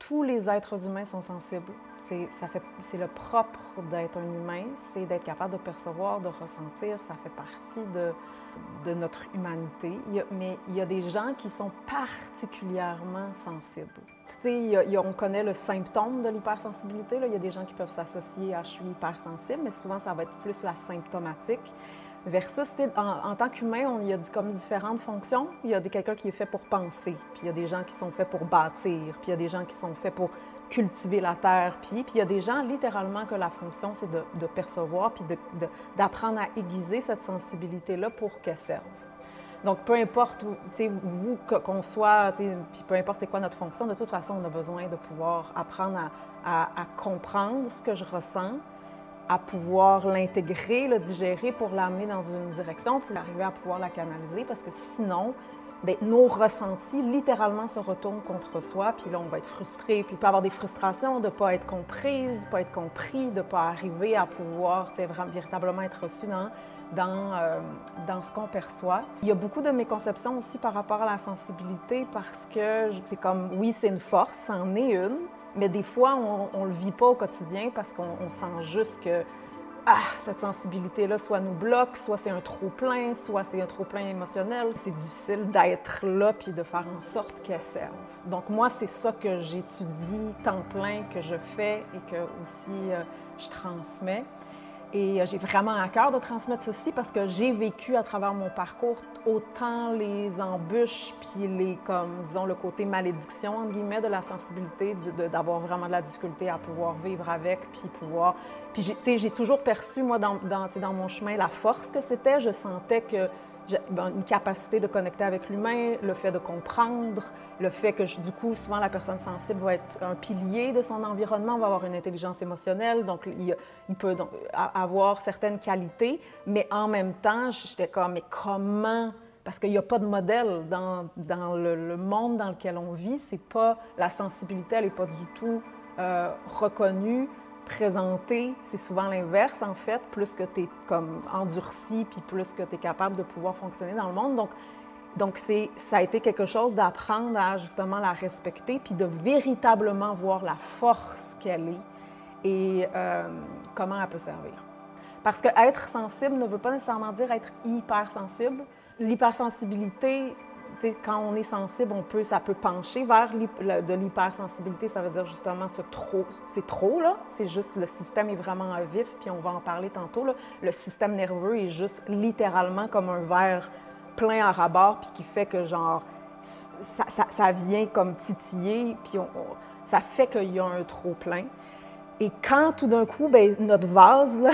tous les êtres humains sont sensibles. C'est le propre d'être un humain, c'est d'être capable de percevoir, de ressentir. Ça fait partie de notre humanité. Mais il y a des gens qui sont particulièrement sensibles. Tu sais, on connaît le symptôme de l'hypersensibilité. Là. Il y a des gens qui peuvent s'associer à « je suis hypersensible », mais souvent, ça va être plus la symptomatique. Versus, en tant qu'humain, il y a comme différentes fonctions. Il y a quelqu'un qui est fait pour penser, puis il y a des gens qui sont faits pour bâtir, puis il y a des gens qui sont faits pour cultiver la terre, puis il y a des gens, littéralement, que la fonction, c'est de percevoir, puis d'apprendre à aiguiser cette sensibilité-là pour qu'elle serve. Donc, peu importe, vous, qu'on soit, puis peu importe c'est quoi notre fonction, de toute façon, on a besoin de pouvoir apprendre à comprendre ce que je ressens, à pouvoir l'intégrer, le digérer pour l'amener dans une direction, puis arriver à pouvoir la canaliser, parce que sinon, bien, nos ressentis littéralement se retournent contre soi, puis là, on va être frustré, puis il peut y avoir des frustrations de ne pas être comprise, pas être compris, de ne pas arriver à pouvoir véritablement être reçu dans ce qu'on perçoit. Il y a beaucoup de méconceptions aussi par rapport à la sensibilité, parce que c'est comme, oui, c'est une force, c'en est une, mais des fois, on ne le vit pas au quotidien parce qu'on sent juste que cette sensibilité-là soit nous bloque, soit c'est un trop-plein, soit c'est un trop-plein émotionnel. C'est difficile d'être là puis de faire en sorte qu'elle serve. Donc moi, c'est ça que j'étudie temps plein, que je fais et que aussi je transmets. Et j'ai vraiment à cœur de transmettre ceci parce que j'ai vécu à travers mon parcours autant les embûches puis disons, le côté malédiction, entre guillemets, de la sensibilité, d'avoir vraiment de la difficulté à pouvoir vivre avec, puis pouvoir... Puis j'ai toujours perçu, moi, dans mon chemin, la force que c'était. Je sentais que une capacité de connecter avec l'humain, le fait de comprendre, le fait que, du coup, souvent, la personne sensible va être un pilier de son environnement, va avoir une intelligence émotionnelle, donc il peut donc avoir certaines qualités, mais en même temps, j'étais comme, mais comment... Parce qu'il n'y a pas de modèle dans le monde dans lequel on vit, c'est pas... La sensibilité, elle n'est pas du tout reconnue, présentée, c'est souvent l'inverse, en fait, plus que tu es comme endurci, puis plus que tu es capable de pouvoir fonctionner dans le monde. Donc ça a été quelque chose d'apprendre à justement la respecter, puis de véritablement voir la force qu'elle est et comment elle peut servir. Parce que être sensible ne veut pas nécessairement dire être hypersensible. L'hypersensibilité, quand on est sensible, ça peut pencher vers de l'hypersensibilité. Ça veut dire justement c'est trop, là. C'est juste, le système est vraiment à vif, puis on va en parler tantôt, là. Le système nerveux est juste littéralement comme un verre plein à ras-bord, puis qui fait que, genre, ça vient comme titiller, puis ça fait qu'il y a un trop-plein. Et quand, tout d'un coup, bien, notre vase, là,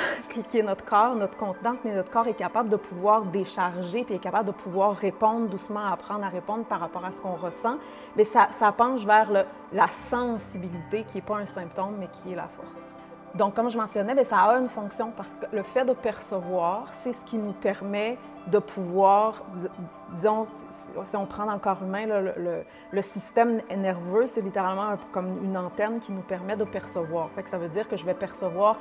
qui est notre corps, notre contenant, mais notre corps est capable de pouvoir décharger, puis est capable de pouvoir répondre doucement, apprendre à répondre par rapport à ce qu'on ressent, bien, ça penche vers la sensibilité, qui n'est pas un symptôme, mais qui est la force. Donc, comme je mentionnais, bien, ça a une fonction, parce que le fait de percevoir, c'est ce qui nous permet de pouvoir, disons, si on prend dans le corps humain, là, le système nerveux, c'est littéralement comme une antenne qui nous permet de percevoir. Fait que ça veut dire que je vais percevoir,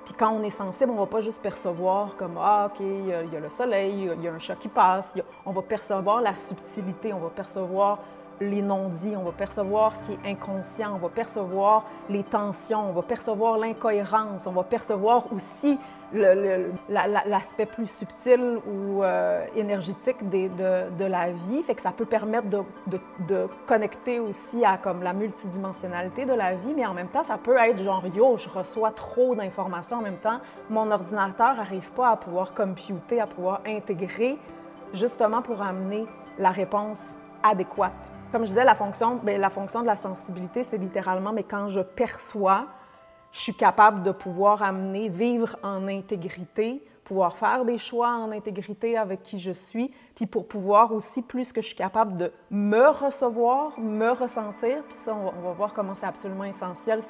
puis quand on est sensible, on ne va pas juste percevoir comme « Ah, OK, il y a le soleil, il y a un chat qui passe ». On va percevoir la subtilité, on va percevoir les non-dits, on va percevoir ce qui est inconscient, on va percevoir les tensions, on va percevoir l'incohérence, on va percevoir aussi l'aspect plus subtil ou énergétique de la vie. Fait que ça peut permettre de connecter aussi à comme la multidimensionnalité de la vie, mais en même temps, ça peut être genre « Yo, je reçois trop d'informations en même temps, mon ordinateur n'arrive pas à pouvoir computer, à pouvoir intégrer, justement pour amener la réponse adéquate ». Comme je disais, la fonction de la sensibilité, c'est littéralement, mais quand je perçois, je suis capable de pouvoir vivre en intégrité, pouvoir faire des choix en intégrité avec qui je suis, puis pour pouvoir aussi, plus que je suis capable de me recevoir, me ressentir, puis ça, on va voir comment c'est absolument essentiel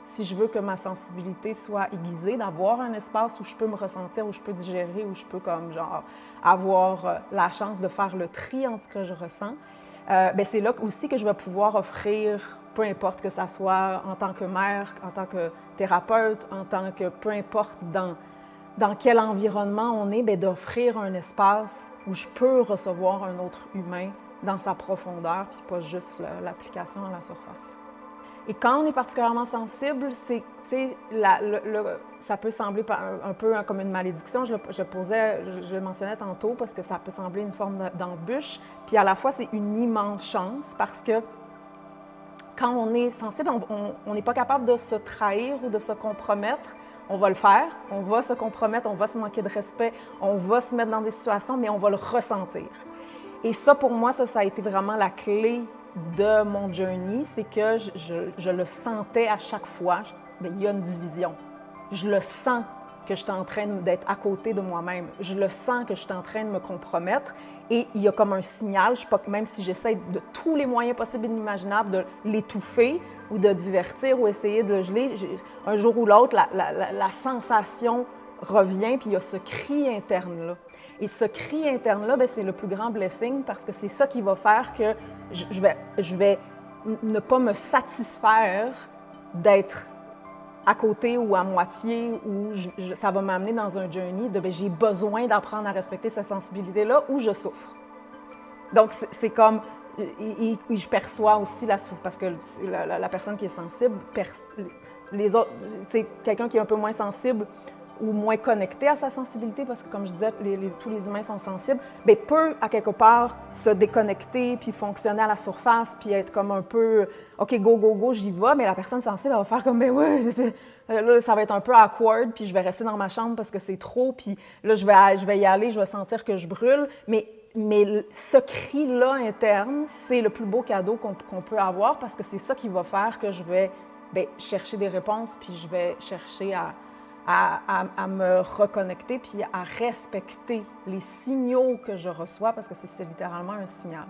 si je veux que ma sensibilité soit aiguisée, d'avoir un espace où je peux me ressentir, où je peux digérer, où je peux comme genre avoir la chance de faire le tri entre ce que je ressens. Bien, c'est là aussi que je vais pouvoir offrir, peu importe que ça soit en tant que mère, en tant que thérapeute, en tant que peu importe dans quel environnement on est, bien, d'offrir un espace où je peux recevoir un autre humain dans sa profondeur, puis pas juste l'application à la surface. Et quand on est particulièrement sensible, c'est, ça peut sembler un peu comme une malédiction. Je le mentionnais tantôt parce que ça peut sembler une forme d'embûche. Puis à la fois, c'est une immense chance parce que quand on est sensible, on n'est pas capable de se trahir ou de se compromettre. On va le faire, on va se compromettre, on va se manquer de respect, on va se mettre dans des situations, mais on va le ressentir. Et ça, pour moi, ça a été vraiment la clé de mon journey, c'est que je le sentais à chaque fois. Bien, il y a une division. Je le sens que je suis en train d'être à côté de moi-même. Je le sens que je suis en train de me compromettre. Et il y a comme un signal, je sais pas, même si j'essaie de tous les moyens possibles et inimaginables de l'étouffer ou de divertir ou essayer de le geler, un jour ou l'autre, la sensation revient, puis il y a ce cri interne-là. Et ce cri interne-là, bien, c'est le plus grand blessing parce que c'est ça qui va faire que je vais ne pas me satisfaire d'être à côté ou à moitié, ou ça va m'amener dans un journey de j'ai besoin d'apprendre à respecter cette sensibilité-là ou je souffre. Donc, c'est comme, et je perçois aussi la souffrance, parce que la personne qui est sensible, les autres, quelqu'un qui est un peu moins sensible ou moins connecté à sa sensibilité, parce que comme je disais, tous les humains sont sensibles, bien, peut, à quelque part, se déconnecter, puis fonctionner à la surface, puis être comme un peu, OK, go, go, go, j'y vais, mais la personne sensible, elle va faire comme, ben ouais, là, ça va être un peu awkward, puis je vais rester dans ma chambre parce que c'est trop, puis là, je vais y aller, je vais sentir que je brûle, mais ce cri-là interne, c'est le plus beau cadeau qu'on peut avoir, parce que c'est ça qui va faire que je vais chercher des réponses, puis je vais chercher à me reconnecter puis à respecter les signaux que je reçois parce que c'est littéralement un signal.